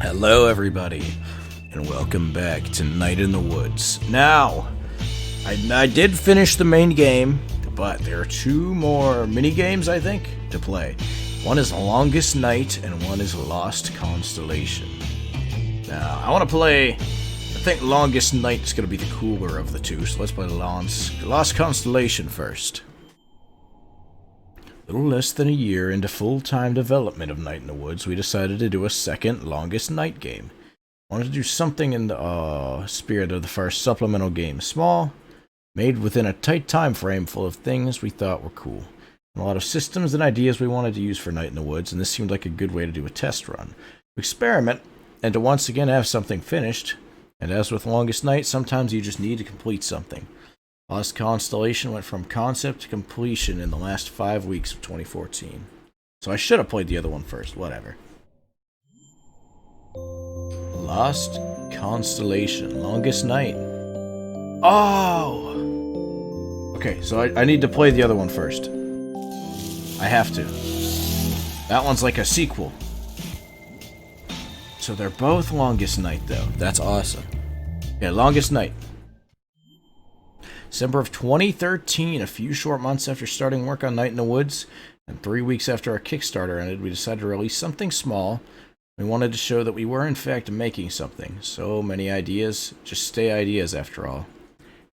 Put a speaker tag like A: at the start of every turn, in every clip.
A: Hello, everybody, and welcome back to Night in the Woods. Now, I did finish the main game, but there are two more mini games I think to play. One is Longest Night, and one is Lost Constellation. Now, I want to play. I think Longest Night is going to be the cooler of the two, so let's play Lost Constellation first. A little less than a year into full-time development of Night in the Woods, we decided to do a second Longest Night game. Wanted to do something in the spirit of the first supplemental game. Small, made within a tight time frame, full of things we thought were cool. And a lot of systems and ideas we wanted to use for Night in the Woods, and this seemed like a good way to do a test run. To experiment, and to once again have something finished. And as with Longest Night, sometimes you just need to complete something. Lost Constellation went from concept to completion in the last 5 weeks of 2014. So I should have played the other one first, whatever. Lost Constellation, Longest Night. Oh! Okay, so I need to play the other one first. I have to. That one's like a sequel. So they're both Longest Night, though. That's awesome. Okay, Longest Night. December of 2013, a few short months after starting work on Night in the Woods, and 3 weeks after our Kickstarter ended, we decided to release something small. We wanted to show that we were in fact making something. So many ideas, just stay ideas after all.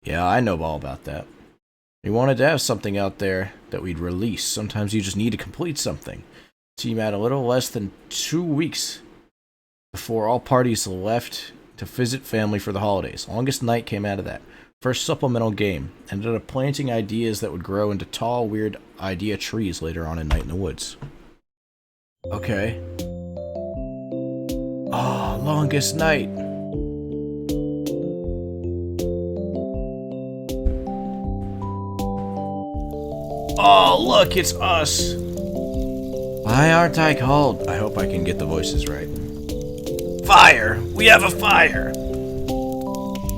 A: Yeah, I know all about that. We wanted to have something out there that we'd release. Sometimes you just need to complete something. The team had a little less than 2 weeks before all parties left to visit family for the holidays. Longest Night came out of that. First supplemental game, ended up planting ideas that would grow into tall, weird idea trees later on in Night in the Woods. Okay. Ah, Longest Night. Oh, look, it's us. Why aren't I cold? I hope I can get the voices right. Fire! We have a fire!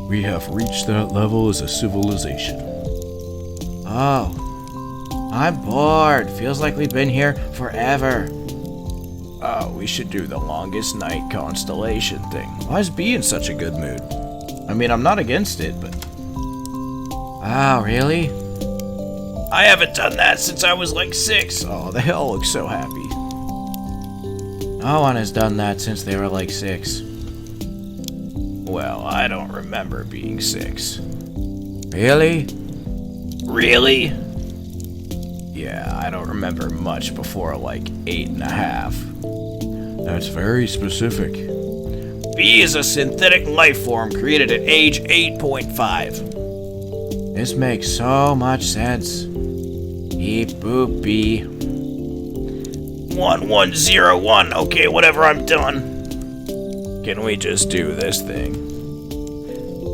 A: We have reached that level as a civilization. Oh. I'm bored. Feels like we've been here forever. Oh, we should do the Longest Night Constellation thing. Why is B in such a good mood? I mean, I'm not against it, but... Oh, really? I haven't done that since I was like 6. Oh, they all look so happy. No one has done that since they were like 6. Well, I don't remember being 6. Really? Really? Yeah, I don't remember much before like 8.5. That's very specific. B is a synthetic life form created at age 8.5. This makes so much sense. Beep boop B. 1101. Okay, whatever, I'm done. Can we just do this thing?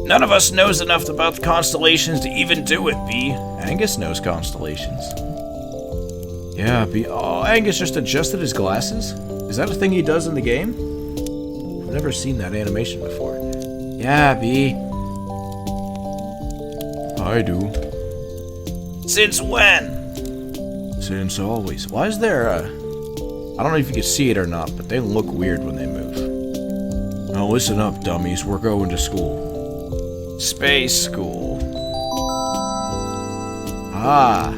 A: None of us knows enough about the constellations to even do it, B. Angus knows constellations. Yeah, B. Oh, Angus just adjusted his glasses? Is that a thing he does in the game? I've never seen that animation before. Yeah, B. I do. Since when? Since always. Why is there a... I don't know if you can see it or not, but they look weird when they move. Now listen up, dummies. We're going to school. Space school. Ah.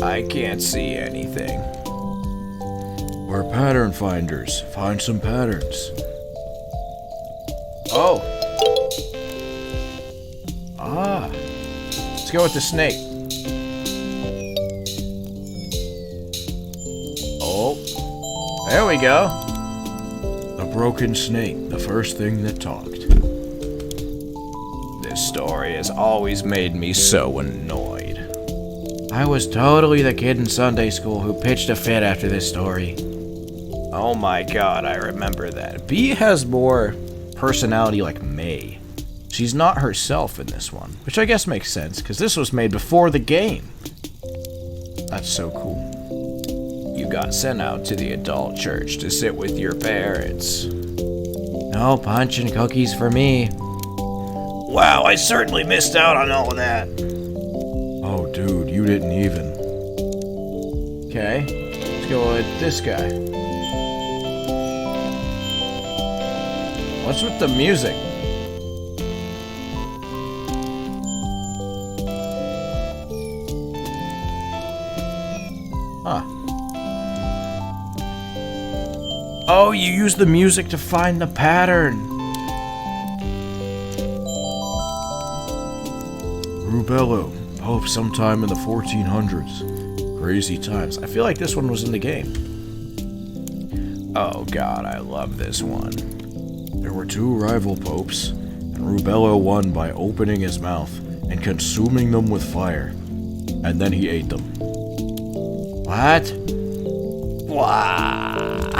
A: I can't see anything. We're pattern finders. Find some patterns. Oh. Ah. Let's go with the snake. Oh. There we go. The broken snake, the first thing that talked. This story has always made me so annoyed. I was totally the kid in Sunday school who pitched a fit after this story. Oh my god, I remember that. B has more personality like May. She's not herself in this one, which I guess makes sense, because this was made before the game. That's so cool. You got sent out to the adult church to sit with your parents. No punch and cookies for me. Wow, I certainly missed out on all of that. Oh, dude, you didn't even. Okay, let's go with this guy. What's with the music? Huh. Oh, you use the music to find the pattern. Rubello, Pope sometime in the 1400s. Crazy times. I feel like this one was in the game. Oh god, I love this one. There were two rival popes, and Rubello won by opening his mouth and consuming them with fire. And then he ate them. What? Wow.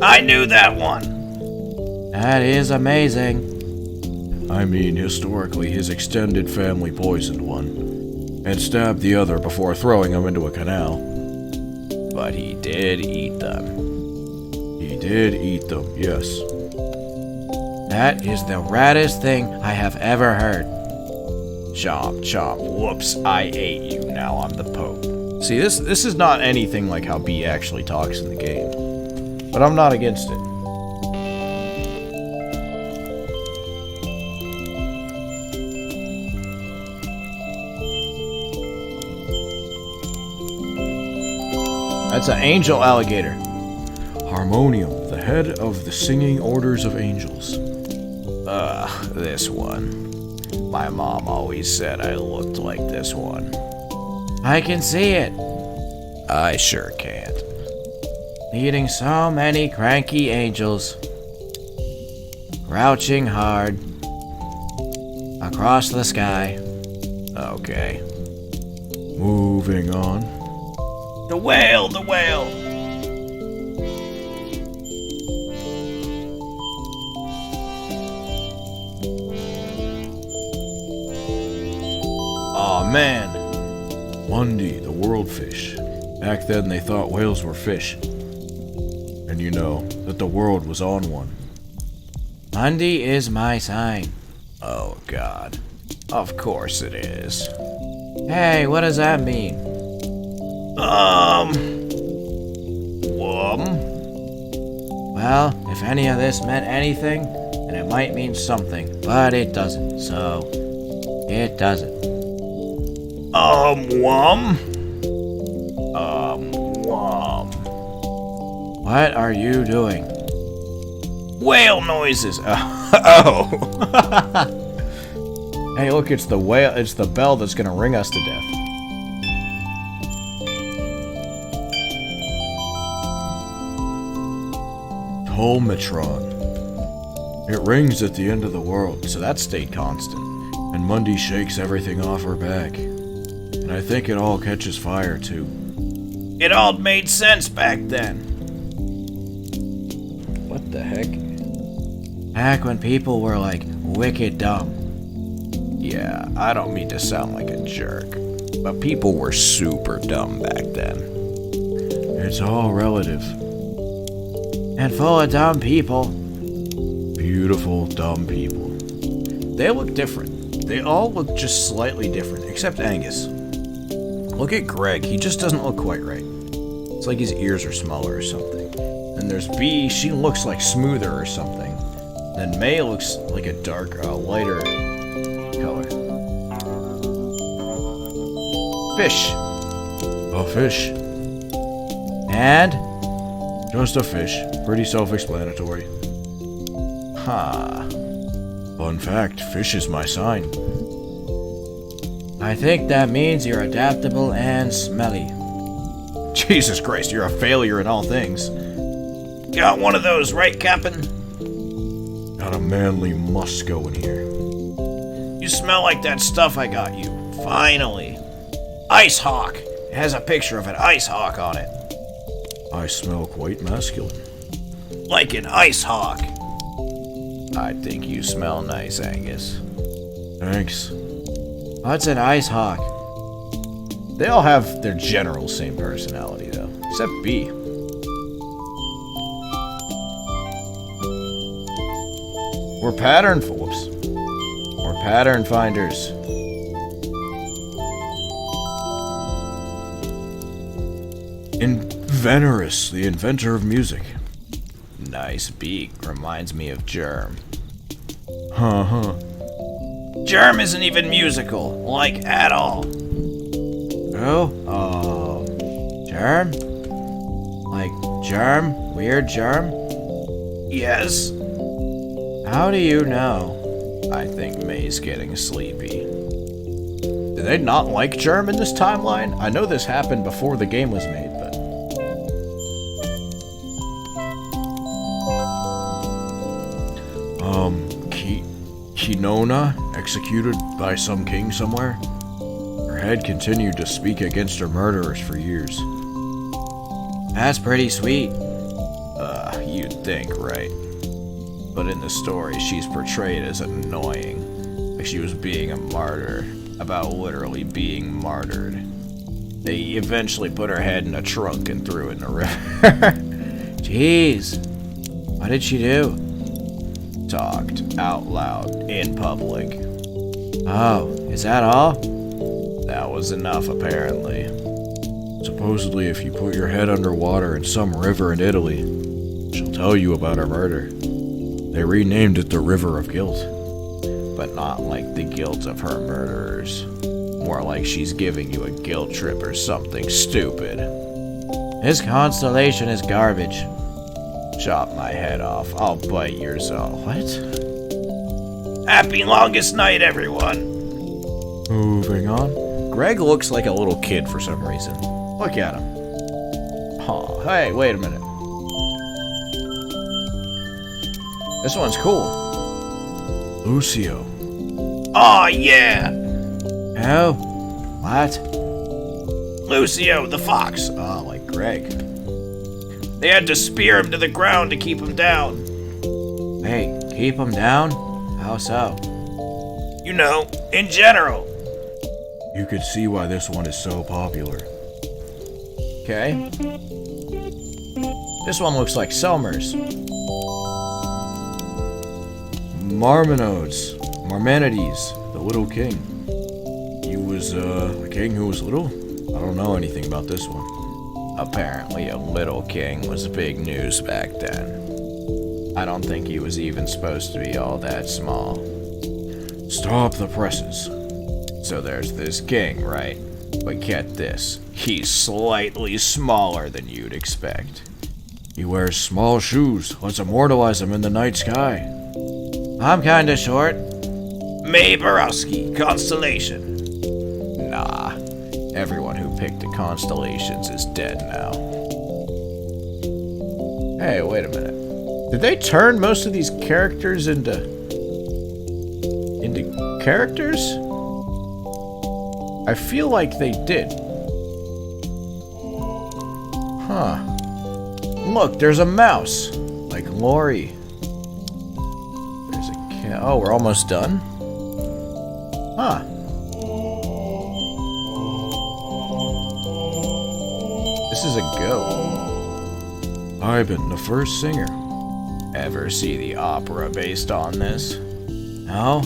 A: I knew that one. That is amazing. I mean, historically, his extended family poisoned one and stabbed the other before throwing him into a canal. But he did eat them. He did eat them, yes. That is the raddest thing I have ever heard. Chomp, chomp, whoops, I ate you, now I'm the Pope. See, this is not anything like how B actually talks in the game. But I'm not against it. That's an angel alligator. Harmonium, the head of the singing orders of angels. This one. My mom always said I looked like this one. I can see it. I sure can't. Leading so many cranky angels. Crouching hard. Across the sky. Okay. Moving on. The whale! The whale! Aw, man. Mundy, the world fish. Back then they thought whales were fish. And you know that the world was on one. Mundy is my sign. Oh, God. Of course it is. Hey, what does that mean? Well, if any of this meant anything, then it might mean something, but it doesn't, so it doesn't. What are you doing? Whale noises. Oh. Hey, look, it's the whale. It's the bell that's gonna ring us to death. Tolmetron. It rings at the end of the world, so that stayed constant. And Mundy shakes everything off her back. And I think it all catches fire, too. It all made sense back then. What the heck? Back when people were, like, wicked dumb. Yeah, I don't mean to sound like a jerk, but people were super dumb back then. It's all relative. And full of dumb people. Beautiful, dumb people. They look different. They all look just slightly different, except Angus. Look at Greg, he just doesn't look quite right. It's like his ears are smaller or something. And there's B, she looks like smoother or something. Then May looks like a dark, lighter color. Fish. A fish. And? Just a fish. Pretty self-explanatory. Fun fact, fish is my sign. I think that means you're adaptable and smelly. Jesus Christ, you're a failure in all things. Got one of those, right, Captain? Got a manly musk going here. You smell like that stuff I got you. Finally. Ice Hawk. It has a picture of an ice hawk on it. I smell quite masculine. Like an ice hawk. I think you smell nice, Angus. Thanks. What's an ice hawk? They all have their general same personality, though. Except B. We're pattern whoops. We're pattern finders. Inventorus, the inventor of music. Nice beak. Reminds me of Germ. Huh. Germ isn't even musical, like at all. Who? Oh. Germ? Like Germ? Weird Germ? Yes. How do you know? I think May's getting sleepy. Do they not like Germ in this timeline? I know this happened before the game was made, but... Kinona, executed by some king somewhere? Her head continued to speak against her murderers for years. That's pretty sweet. You'd think, right? But in the story, she's portrayed as annoying. Like she was being a martyr. About literally being martyred. They eventually put her head in a trunk and threw it in the river. Jeez. What did she do? Talked out loud in public. Oh, is that all? That was enough, apparently. Supposedly, if you put your head underwater in some river in Italy, she'll tell you about her murder. They renamed it the River of Guilt. But not like the guilt of her murderers. More like she's giving you a guilt trip or something stupid. This constellation is garbage. Chop my head off. I'll bite yours off. What? Happy longest night, everyone. Moving on. Greg looks like a little kid for some reason. Look at him. Oh, hey, wait a minute. This one's cool. Lucio. Aw, yeah! Oh? What? Lucio, the fox. Oh, like Greg. They had to spear him to the ground to keep him down. Hey, keep him down? How so? You know, in general. You could see why this one is so popular. Okay. This one looks like Selmer's. Marmenides, the little king. He was a king who was little? I don't know anything about this one. Apparently a little king was big news back then. I don't think he was even supposed to be all that small. Stop the presses. So there's this king, right? But get this, he's slightly smaller than you'd expect. He wears small shoes. Let's immortalize him in the night sky. I'm kinda short. May Borowski, Constellation. Nah, everyone who picked the Constellations is dead now. Hey, wait a minute. Did they turn most of these characters into characters? I feel like they did. Huh. Look, there's a mouse. Like Lori. There's a cat. Oh, we're almost done? Huh. This is a goat. Ivan, the first singer. Ever see the opera based on this? No?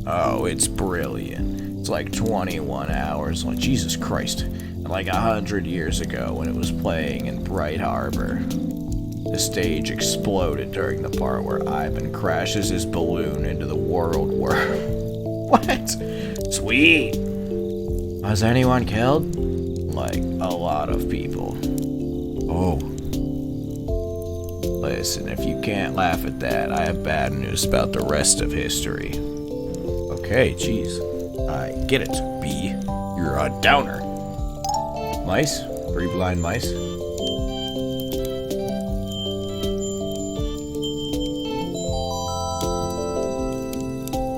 A: Oh, it's brilliant. It's like 21 hours. Like, Jesus Christ. Like 100 years ago when it was playing in Bright Harbor. The stage exploded during the part where Ivan crashes his balloon into the world war. What? Sweet. Was anyone killed? Like, a lot of people. Oh. Listen, if you can't laugh at that, I have bad news about the rest of history. Okay, jeez. I get it, B. You're a downer. Mice? 3 blind mice?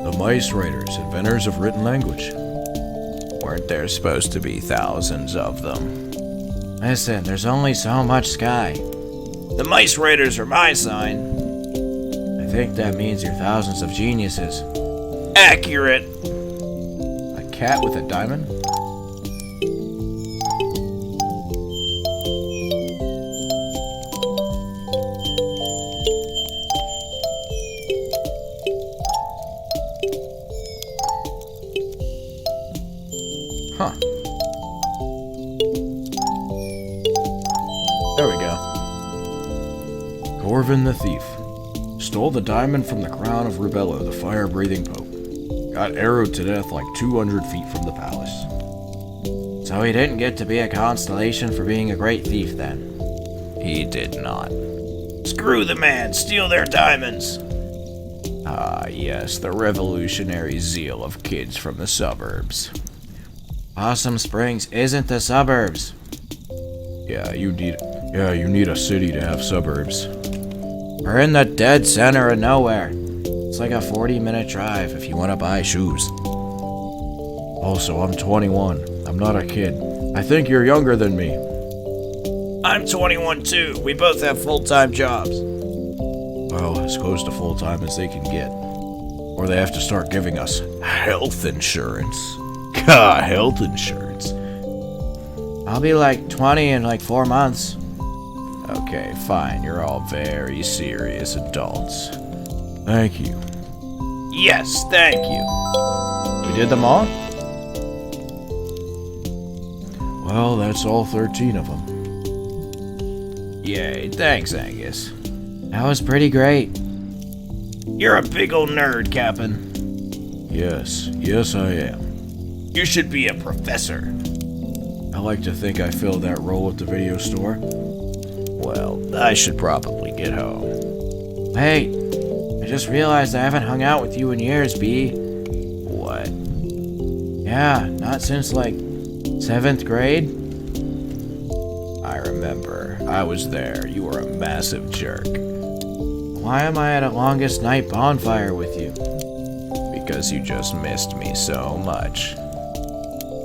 A: The Mice Writers, inventors of written language. Weren't there supposed to be thousands of them? Listen, there's only so much sky. The Mice Writers are my sign. I think that means you're thousands of geniuses. Accurate. A cat with a diamond? Huh. There we go. Corvin the Thief. Stole the diamond from the crown of Rubello, the fire-breathing pope. Got arrowed to death like 200 feet from the palace. So he didn't get to be a constellation for being a great thief then? He did not. Screw the man, steal their diamonds! Ah, yes, the revolutionary zeal of kids from the suburbs. Possum Springs isn't the suburbs. Yeah, you need a city to have suburbs. We're in the dead center of nowhere. It's like a 40-minute drive if you want to buy shoes. Also, I'm 21. I'm not a kid. I think you're younger than me. I'm 21 too. We both have full-time jobs. Well, as close to full-time as they can get. Or they have to start giving us health insurance. God, health insurance. I'll be like 20 in like 4 months. Okay, fine. You're all very serious adults. Thank you. Yes, thank you. We did them all? Well, that's all 13 of them. Yay, thanks, Angus. That was pretty great. You're a big old nerd, Captain. Yes, I am. You should be a professor. I like to think I filled that role at the video store. Well, I should probably get home. Hey, I just realized I haven't hung out with you in years, B. What? Yeah, not since like 7th grade. I remember. I was there. You were a massive jerk. Why am I at a longest night bonfire with you? Because you just missed me so much.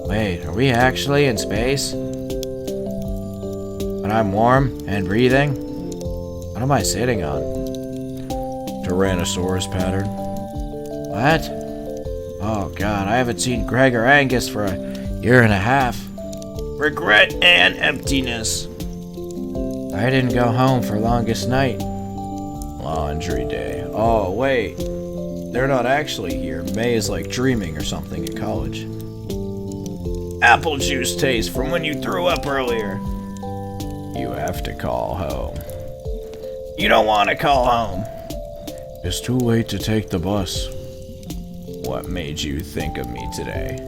A: Wait, are we actually in space? But I'm warm and breathing? What am I sitting on? Tyrannosaurus pattern. What? Oh god, I haven't seen Greg or Angus for a year and a half. Regret and emptiness. I didn't go home for longest night. Laundry day. Oh, wait. They're not actually here. May is like dreaming or something at college. Apple juice taste from when you threw up earlier. You have to call home. You don't want to call home. It's too late to take the bus. What made you think of me today?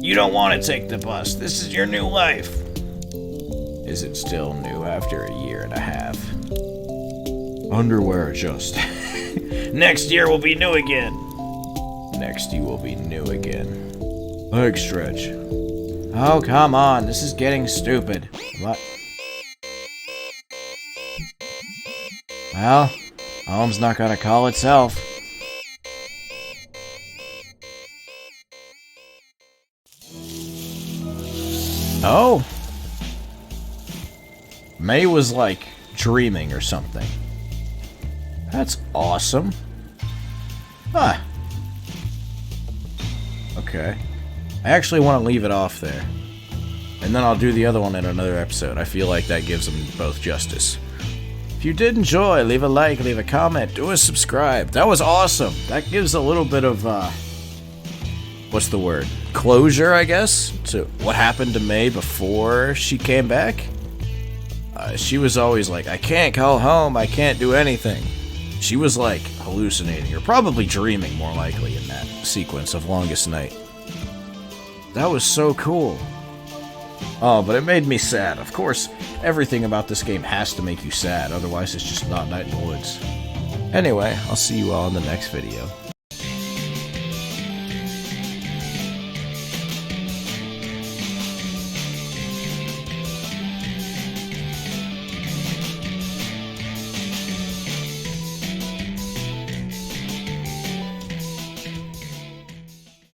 A: You don't want to take the bus. This is your new life. Is it still new after a year and a half? Underwear adjust. Next year will be new again. Next you will be new again. Leg stretch. Oh, come on. This is getting stupid. What? Well, home's not gonna call itself. Oh. May was like dreaming or something. That's awesome. Huh. Okay. I actually want to leave it off there. And then I'll do the other one in another episode. I feel like that gives them both justice. If you did enjoy, leave a like, leave a comment, do a subscribe. That was awesome. That gives a little bit of, what's the word? Closure, I guess, to what happened to May before she came back. She was always like, I can't call home, I can't do anything. She was like hallucinating, or probably dreaming more likely in that sequence of Longest Night. That was so cool. Oh, but it made me sad. Of course, everything about this game has to make you sad, otherwise it's just not Night in the Woods. Anyway, I'll see you all in the next video.